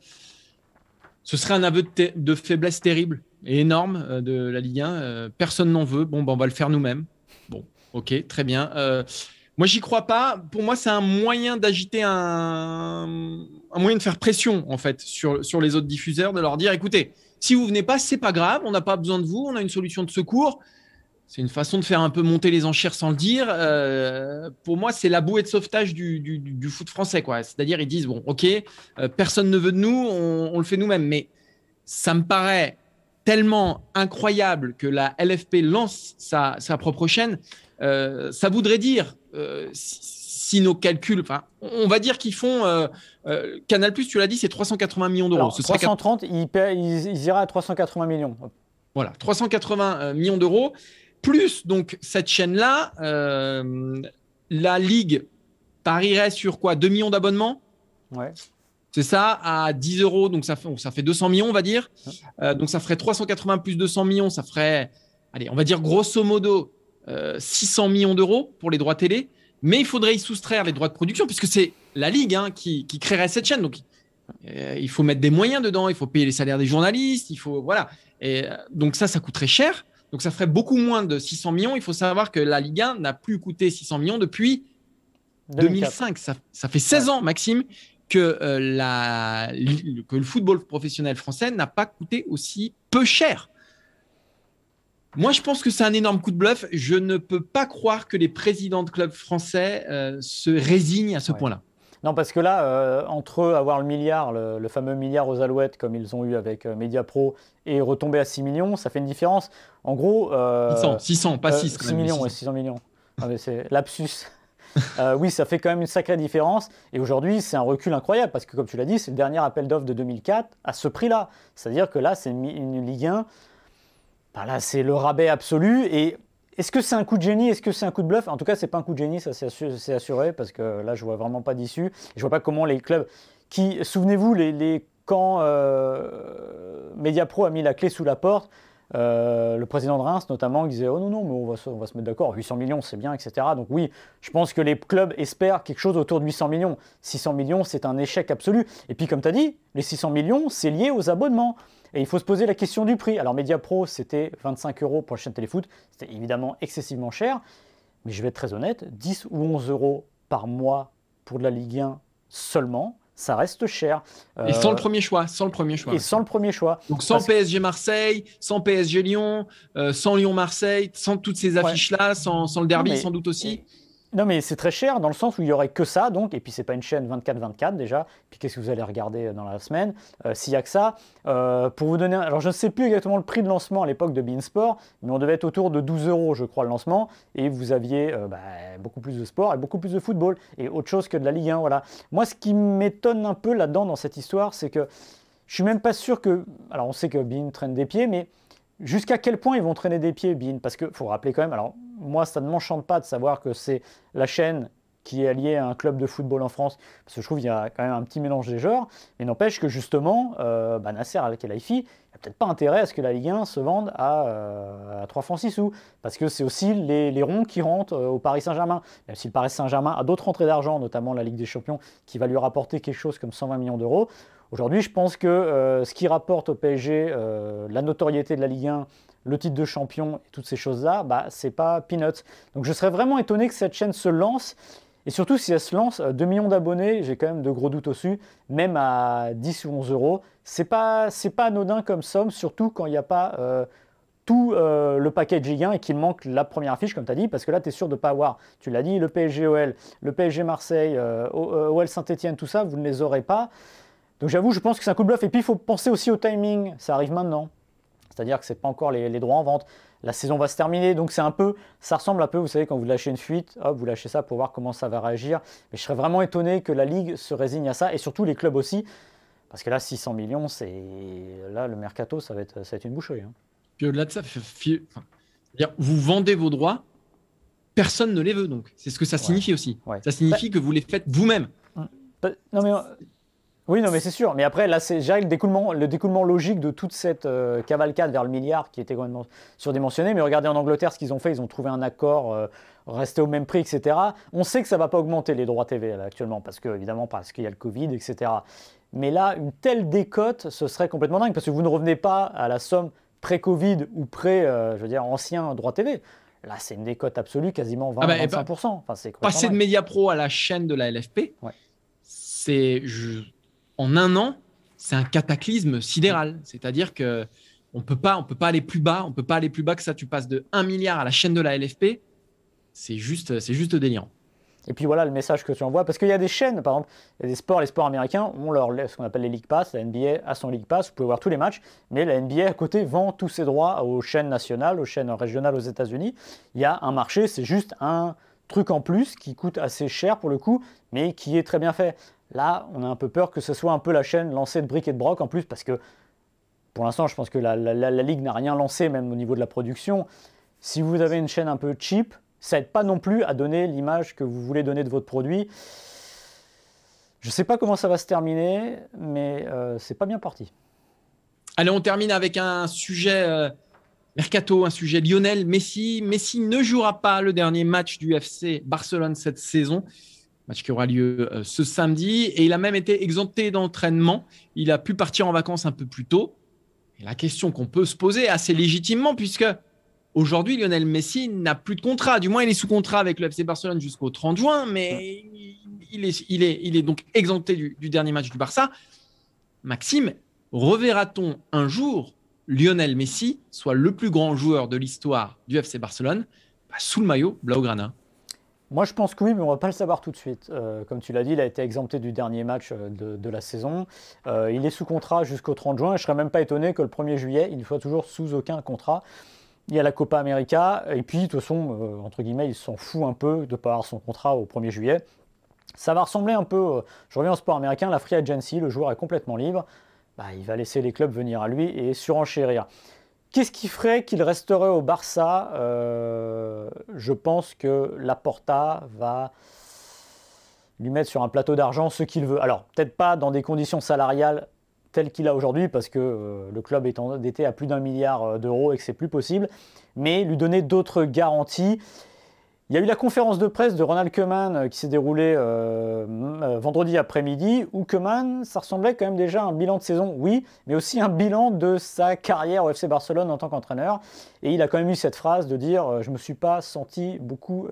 Ce serait un aveu de faiblesse terrible et énorme de la Ligue 1. Personne n'en veut. Bon, on va le faire nous-mêmes. Bon, ok, très bien. Moi, j'y crois pas. Pour moi, c'est un moyen d'agiter un moyen de faire pression, en fait, sur les autres diffuseurs, de leur dire, écoutez, si vous venez pas, c'est pas grave, on n'a pas besoin de vous, on a une solution de secours. C'est une façon de faire un peu monter les enchères sans le dire. Pour moi, c'est la bouée de sauvetage du foot français, quoi. C'est-à-dire, ils disent, bon, ok, personne ne veut de nous, on le fait nous-mêmes. Mais ça me paraît tellement incroyable que la LFP lance sa propre chaîne. Ça voudrait dire, si nos calculs, on va dire qu'ils font Canal+, tu l'as dit, c'est 380 millions d'euros. Alors, 330, ils iraient à 380 millions. Voilà, 380 millions d'euros. Plus donc cette chaîne-là, la Ligue parierait sur quoi? 2 millions d'abonnements? Ouais. C'est ça, à 10 euros, donc ça fait 200 millions, on va dire. Donc ça ferait 380 plus 200 millions, ça ferait, allez, on va dire grosso modo 600 millions d'euros pour les droits télé. Mais il faudrait y soustraire les droits de production, puisque c'est la Ligue qui créerait cette chaîne. Donc il faut mettre des moyens dedans, il faut payer les salaires des journalistes, il faut, voilà. Et donc ça coûterait cher. Donc ça ferait beaucoup moins de 600 millions. Il faut savoir que la Ligue 1 n'a plus coûté 600 millions depuis 2005. Ça fait 16 ans, Maxime, que le football professionnel français n'a pas coûté aussi peu cher. Moi, je pense que c'est un énorme coup de bluff. Je ne peux pas croire que les présidents de clubs français se résignent à ce point-là. Non, parce que là, entre avoir le milliard, le fameux milliard aux Alouettes, comme ils ont eu avec Mediapro, et retomber à 6 millions, ça fait une différence. En gros... 600, pas 6. 6 millions, 600 millions. Ah, mais c'est lapsus. Oui, ça fait quand même une sacrée différence. Et aujourd'hui, c'est un recul incroyable, parce que comme tu l'as dit, c'est le dernier appel d'offres de 2004 à ce prix-là. C'est-à-dire que là, c'est une Ligue 1. Là, c'est le rabais absolu. Et est-ce que c'est un coup de génie? Est-ce que c'est un coup de bluff? En tout cas, c'est pas un coup de génie, ça c'est assuré, parce que là, je vois vraiment pas d'issue. Je vois pas comment les clubs qui, souvenez-vous, les quand Mediapro a mis la clé sous la porte, le président de Reims notamment disait oh non mais on va se mettre d'accord, 800 millions c'est bien, etc. Donc oui, je pense que les clubs espèrent quelque chose autour de 800 millions. 600 millions c'est un échec absolu. Et puis comme tu as dit, les 600 millions c'est lié aux abonnements. Et il faut se poser la question du prix. Alors Mediapro c'était 25 € pour la chaîne Téléfoot, c'était évidemment excessivement cher. Mais je vais être très honnête, 10 ou 11 € par mois pour de la Ligue 1 seulement, ça reste cher. Et sans le premier choix, sans le premier choix. Et sans le premier choix. Donc sans PSG Marseille, sans PSG Lyon, sans Lyon Marseille, sans toutes ces affiches-là, sans le derby sans doute aussi. Non mais c'est très cher dans le sens où il n'y aurait que ça, donc, et puis c'est pas une chaîne 24/24 déjà, puis qu'est-ce que vous allez regarder dans la semaine s'il n'y a que ça. Pour vous donner, alors je ne sais plus exactement le prix de lancement à l'époque de beIN Sport, mais on devait être autour de 12 € je crois le lancement, et vous aviez beaucoup plus de sport et beaucoup plus de football, et autre chose que de la Ligue 1, voilà. Moi ce qui m'étonne un peu là-dedans dans cette histoire, c'est que je suis même pas sûr que, alors on sait que beIN traîne des pieds, mais jusqu'à quel point ils vont traîner des pieds, beIN? Parce qu'il faut rappeler quand même, alors moi ça ne m'enchante pas de savoir que c'est la chaîne qui est alliée à un club de football en France, parce que je trouve qu'il y a quand même un petit mélange des genres, mais n'empêche que justement, Nasser Al-Khelaifi n'a peut-être pas intérêt à ce que la Ligue 1 se vende à 3 francs 6 sous, parce que c'est aussi les ronds qui rentrent au Paris Saint-Germain, même si le Paris Saint-Germain a d'autres rentrées d'argent, notamment la Ligue des Champions, qui va lui rapporter quelque chose comme 120 millions d'euros. Aujourd'hui, je pense que ce qui rapporte au PSG la notoriété de la Ligue 1, le titre de champion et toutes ces choses-là, c'est pas peanuts. Donc je serais vraiment étonné que cette chaîne se lance. Et surtout, si elle se lance, 2 millions d'abonnés, j'ai quand même de gros doutes dessus, même à 10 ou 11 €. C'est pas anodin comme somme, surtout quand il n'y a pas tout le package Ligue 1 et qu'il manque la première affiche, comme tu as dit, parce que là, tu es sûr de ne pas avoir, tu l'as dit, le PSG-OL, le PSG Marseille, OL Saint-Etienne, tout ça, vous ne les aurez pas. Donc j'avoue, je pense que c'est un coup de bluff. Et puis il faut penser aussi au timing, ça arrive maintenant. C'est-à-dire que ce n'est pas encore les droits en vente. La saison va se terminer, donc ça ressemble un peu, vous savez, quand vous lâchez une fuite, hop, vous lâchez ça pour voir comment ça va réagir. Mais je serais vraiment étonné que la Ligue se résigne à ça, et surtout les clubs aussi. Parce que là, 600 millions, là, le mercato, ça va être une boucherie. Hein. Puis au-delà de ça, vous vendez vos droits, personne ne les veut, donc. C'est ce que ça signifie aussi. Ouais. Ça signifie que vous les faites vous-même. Non mais... Oui, non, mais c'est sûr. Mais après, là, c'est le découlement logique de toute cette cavalcade vers le milliard qui était quand même surdimensionné. Mais regardez en Angleterre ce qu'ils ont fait. Ils ont trouvé un accord, resté au même prix, etc. On sait que ça ne va pas augmenter les droits TV là, actuellement, parce qu'il y a le Covid, etc. Mais là, une telle décote, ce serait complètement dingue, parce que vous ne revenez pas à la somme pré-Covid ou ancien droit TV. Là, c'est une décote absolue, quasiment 20-25%. Enfin, passer de Mediapro à la chaîne de la LFP, c'est... En un an, c'est un cataclysme sidéral. C'est-à-dire qu'on ne peut pas aller plus bas. On peut pas aller plus bas que ça. Tu passes de 1 milliard à la chaîne de la LFP. C'est juste délirant. Et puis voilà le message que tu envoies. Parce qu'il y a des chaînes, par exemple, il y a les sports américains ont ce qu'on appelle les League Pass. La NBA a son League Pass. Vous pouvez voir tous les matchs. Mais la NBA, à côté, vend tous ses droits aux chaînes nationales, aux chaînes régionales aux États-Unis. Il y a un marché, c'est juste un truc en plus qui coûte assez cher pour le coup, mais qui est très bien fait. Là, on a un peu peur que ce soit un peu la chaîne lancée de briques et de broc en plus, parce que pour l'instant, je pense que la Ligue n'a rien lancé, même au niveau de la production. Si vous avez une chaîne un peu cheap, ça n'aide pas non plus à donner l'image que vous voulez donner de votre produit. Je ne sais pas comment ça va se terminer, mais c'est pas bien parti. Allez, on termine avec un sujet mercato, un sujet Lionel Messi. Messi ne jouera pas le dernier match du FC Barcelone cette saison. Match qui aura lieu ce samedi. Et il a même été exempté d'entraînement. Il a pu partir en vacances un peu plus tôt. Et la question qu'on peut se poser assez légitimement, puisque aujourd'hui, Lionel Messi n'a plus de contrat. Du moins, il est sous contrat avec le FC Barcelone jusqu'au 30 juin. Mais il est donc exempté du dernier match du Barça. Maxime, reverra-t-on un jour Lionel Messi soit le plus grand joueur de l'histoire du FC Barcelone sous le maillot Blaugrana? Moi, je pense que oui, mais on ne va pas le savoir tout de suite. Comme tu l'as dit, il a été exempté du dernier match de la saison. Il est sous contrat jusqu'au 30 juin. Et je ne serais même pas étonné que le 1er juillet, il ne soit toujours sous aucun contrat. Il y a la Copa América. Et puis, de toute façon, entre guillemets, il s'en fout un peu de ne pas avoir son contrat au 1er juillet. Ça va ressembler un peu, je reviens au sport américain, la free agency. Le joueur est complètement libre. Il va laisser les clubs venir à lui et surenchérir. Qu'est-ce qui ferait qu'il resterait au Barça? Je pense que Laporta va lui mettre sur un plateau d'argent ce qu'il veut. Alors, peut-être pas dans des conditions salariales tel qu'il a aujourd'hui parce que le club est endetté à plus d'1 milliard d'euros et que c'est plus possible, mais lui donner d'autres garanties. Il y a eu la conférence de presse de Ronald Koeman qui s'est déroulée vendredi après-midi, où Koeman, ça ressemblait quand même déjà à un bilan de saison, oui, mais aussi un bilan de sa carrière au FC Barcelone en tant qu'entraîneur. Et il a quand même eu cette phrase de dire « Je ne me suis pas senti beaucoup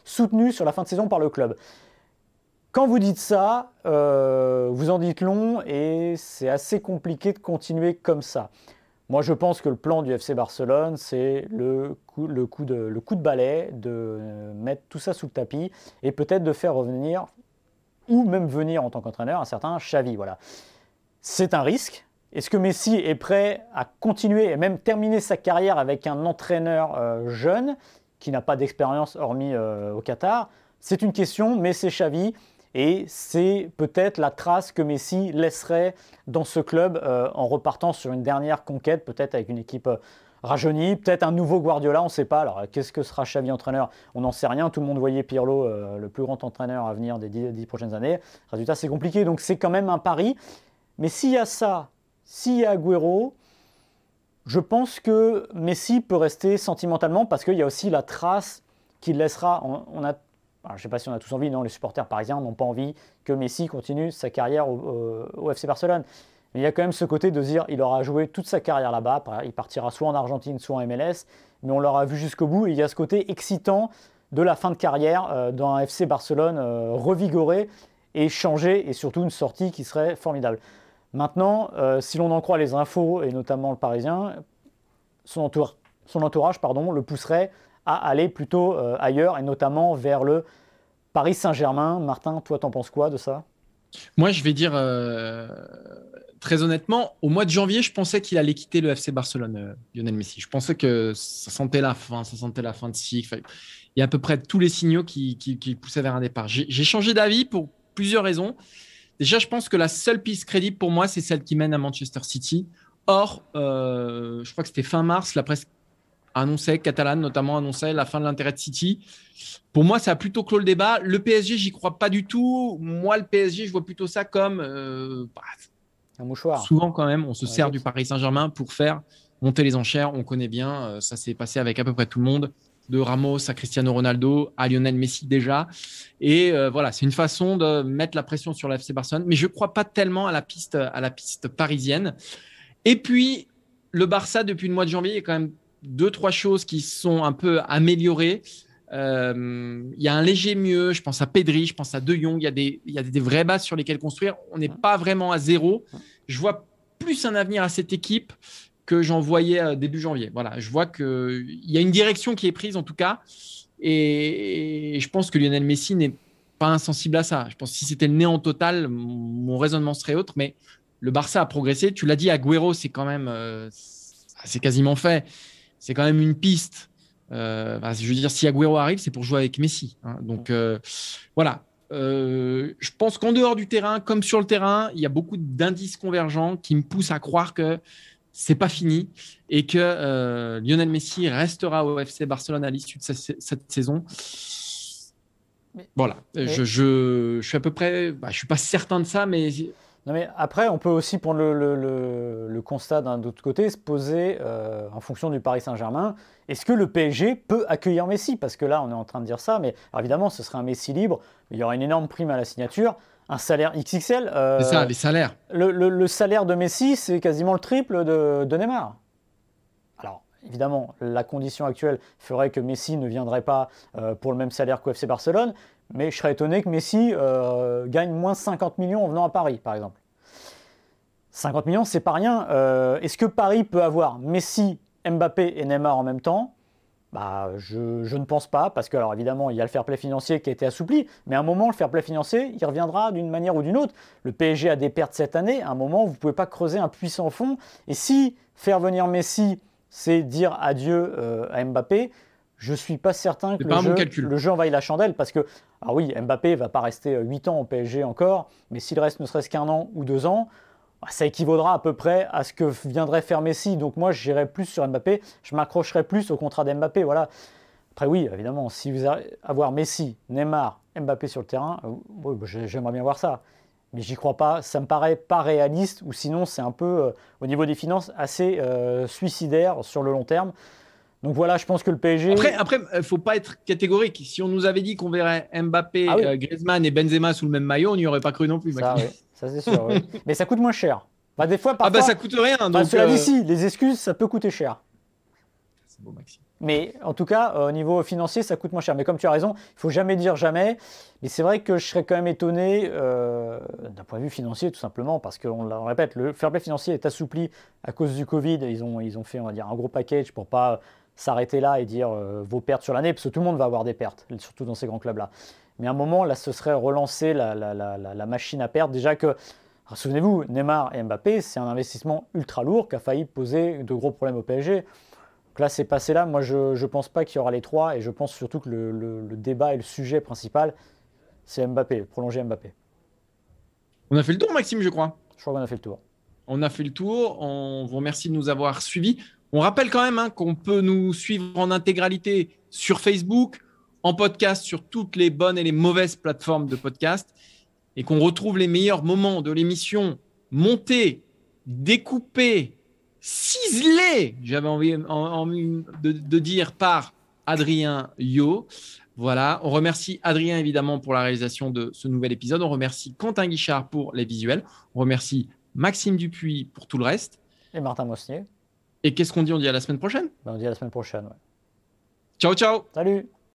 soutenu sur la fin de saison par le club ». Quand vous dites ça, vous en dites long et c'est assez compliqué de continuer comme ça. Moi, je pense que le plan du FC Barcelone, c'est le coup de balai, de mettre tout ça sous le tapis et peut-être de faire revenir, ou même venir en tant qu'entraîneur, un certain Xavi. Voilà. C'est un risque. Est-ce que Messi est prêt à continuer et même terminer sa carrière avec un entraîneur jeune qui n'a pas d'expérience hormis au Qatar? C'est une question, mais c'est Xavi. Et c'est peut-être la trace que Messi laisserait dans ce club en repartant sur une dernière conquête, peut-être avec une équipe rajeunie, peut-être un nouveau Guardiola, on ne sait pas. Alors, qu'est-ce que sera Xavi entraîneur? On n'en sait rien. Tout le monde voyait Pirlo, le plus grand entraîneur à venir des 10 prochaines années. Résultat, c'est compliqué. Donc, c'est quand même un pari. Mais s'il y a ça, s'il y a Agüero, je pense que Messi peut rester sentimentalement parce qu'il y a aussi la trace qu'il laissera. Alors, je ne sais pas si on a tous envie, non, les supporters parisiens n'ont pas envie que Messi continue sa carrière au FC Barcelone. Mais il y a quand même ce côté de se dire qu'il aura joué toute sa carrière là-bas, il partira soit en Argentine, soit en MLS, mais on l'aura vu jusqu'au bout. Et il y a ce côté excitant de la fin de carrière dans un FC Barcelone revigoré et changé, et surtout une sortie qui serait formidable. Maintenant, si l'on en croit les infos, et notamment le Parisien, son entourage le pousserait à aller plutôt ailleurs, et notamment vers le Paris Saint-Germain. Martin, toi, t'en penses quoi de ça? Moi, je vais dire très honnêtement, au mois de janvier, je pensais qu'il allait quitter le FC Barcelone, Lionel Messi. Je pensais que ça sentait la fin de cycle. Il y a à peu près tous les signaux qui poussaient vers un départ. J'ai changé d'avis pour plusieurs raisons. Déjà, je pense que la seule piste crédible pour moi, c'est celle qui mène à Manchester City. Or, je crois que c'était fin mars, la presse catalane notamment annonçait la fin de l'intérêt de City. Pour moi, ça a plutôt clos le débat. Le PSG, j'y crois pas du tout. Moi, le PSG, je vois plutôt ça comme un mouchoir. Souvent quand même, on se sert du Paris Saint-Germain pour faire monter les enchères. On connaît bien, ça s'est passé avec à peu près tout le monde, de Ramos à Cristiano Ronaldo, à Lionel Messi déjà. Et voilà, c'est une façon de mettre la pression sur l'FC Barcelone. Mais je ne crois pas tellement à la piste parisienne. Et puis, le Barça, depuis le mois de janvier, il y a quand même 2-3 choses qui sont un peu améliorées. Il y a un léger mieux, je pense à Pedri, je pense à De Jong, il y a des vraies bases sur lesquelles construire. On n'est pas vraiment à zéro. Je vois plus un avenir à cette équipe que j'en voyais début janvier. Voilà, je vois qu'il y a une direction qui est prise en tout cas, et je pense que Lionel Messi n'est pas insensible à ça. Je pense que si c'était le néant total, mon raisonnement serait autre, mais le Barça a progressé. Tu l'as dit, Agüero, c'est quand même, c'est quasiment fait. C'est quand même une piste. Je veux dire, si Agüero arrive, c'est pour jouer avec Messi. Hein. Donc, voilà. Je pense qu'en dehors du terrain, comme sur le terrain, il y a beaucoup d'indices convergents qui me poussent à croire que c'est pas fini et que Lionel Messi restera au FC Barcelone à l'issue de cette saison. Voilà. Je suis à peu près... je suis pas certain de ça, mais... Non, mais après, on peut aussi prendre le constat d'un autre côté, se poser en fonction du Paris Saint-Germain. Est-ce que le PSG peut accueillir Messi? Parce que là, on est en train de dire ça, mais alors évidemment, ce serait un Messi libre. Il y aura une énorme prime à la signature, un salaire XXL. C'est ça, les salaires. Le salaire de Messi, c'est quasiment le triple de Neymar. Alors, évidemment, la condition actuelle ferait que Messi ne viendrait pas pour le même salaire qu'au FC Barcelone. Mais je serais étonné que Messi gagne moins 50 millions en venant à Paris, par exemple. 50 millions, c'est pas rien. Est-ce que Paris peut avoir Messi, Mbappé et Neymar en même temps? Je ne pense pas, parce que, alors évidemment, il y a le fair play financier qui a été assoupli, mais à un moment, le fair play financier, il reviendra d'une manière ou d'une autre. Le PSG a des pertes cette année, à un moment, vous ne pouvez pas creuser un puissant fond. Et si faire venir Messi, c'est dire adieu à Mbappé, je ne suis pas certain que le jeu envahit la chandelle, parce que, ah oui, Mbappé ne va pas rester 8 ans au PSG encore, mais s'il reste ne serait-ce qu'un an ou 2 ans, ça équivaudra à peu près à ce que viendrait faire Messi. Donc moi, j'irais plus sur Mbappé, je m'accrocherais plus au contrat d'Mbappé. Voilà. Après oui, évidemment, si vous avez avoir Messi, Neymar, Mbappé sur le terrain, j'aimerais bien voir ça. Mais j'y crois pas. Ça me paraît pas réaliste, ou sinon c'est un peu, au niveau des finances, assez suicidaire sur le long terme. Donc voilà, je pense que le PSG… Après, il ne faut pas être catégorique. Si on nous avait dit qu'on verrait Mbappé, Griezmann et Benzema sous le même maillot, on n'y aurait pas cru non plus. Ça, oui. Ça c'est sûr. Oui. Mais ça coûte moins cher. Bah, des fois, parfois, ça coûte rien. Donc, cela dit, si, les excuses, ça peut coûter cher. C'est beau, Maxime. Mais en tout cas, au niveau financier, ça coûte moins cher. Mais comme tu as raison, il ne faut jamais dire jamais. Mais c'est vrai que je serais quand même étonné d'un point de vue financier, tout simplement, parce qu'on le répète, le fair play financier est assoupli à cause du Covid. Ils ont fait, on va dire, un gros package pour ne pas s'arrêter là et dire vos pertes sur l'année, parce que tout le monde va avoir des pertes, surtout dans ces grands clubs-là. Mais à un moment, là, ce serait relancer la machine à perdre. Déjà que, souvenez-vous, Neymar et Mbappé, c'est un investissement ultra lourd qui a failli poser de gros problèmes au PSG. Donc là, c'est passé là. Moi, je ne pense pas qu'il y aura les trois, et je pense surtout que le débat et le sujet principal, c'est Mbappé, prolonger Mbappé. On a fait le tour, Maxime, je crois. Je crois qu'on a fait le tour. On a fait le tour. On vous remercie de nous avoir suivis. On rappelle quand même qu'on peut nous suivre en intégralité sur Facebook, en podcast, sur toutes les bonnes et les mauvaises plateformes de podcast, et qu'on retrouve les meilleurs moments de l'émission montés, découpés, ciselés, j'avais envie de dire, par Adrien Yo. Voilà, on remercie Adrien évidemment pour la réalisation de ce nouvel épisode. On remercie Quentin Guichard pour les visuels. On remercie Maxime Dupuis pour tout le reste. Et Martin Mosnier. Et qu'est-ce qu'on dit? On dit à la semaine prochaine? On dit à la semaine prochaine. Ouais. Ciao, ciao. Salut.